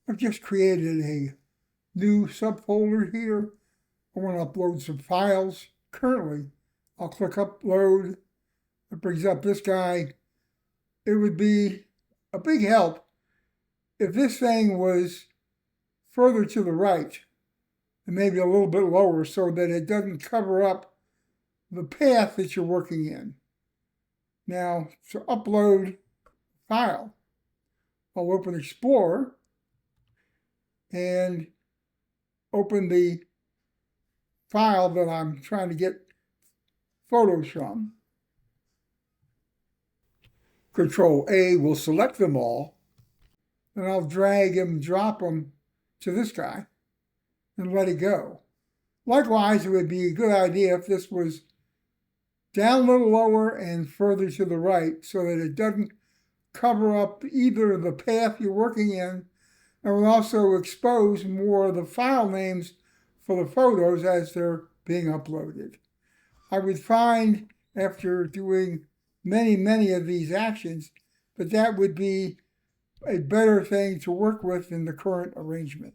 I've just created a new subfolder here. I want to upload some files. Currently, I'll click upload. It brings up this guy. It would be a big help if this thing was further to the right and maybe a little bit lower so that it doesn't cover up the path that you're working in. Now, to upload file, I'll open Explorer and open the file that I'm trying to get photos from. Control A will select them all, and I'll drag and drop them to this guy and let it go. Likewise, it would be a good idea if this was down a little lower and further to the right so that it doesn't cover up either the path you're working in, and will also expose more of the file names for the photos as they're being uploaded. I would find, after doing many of these actions, that would be a better thing to work with in the current arrangement.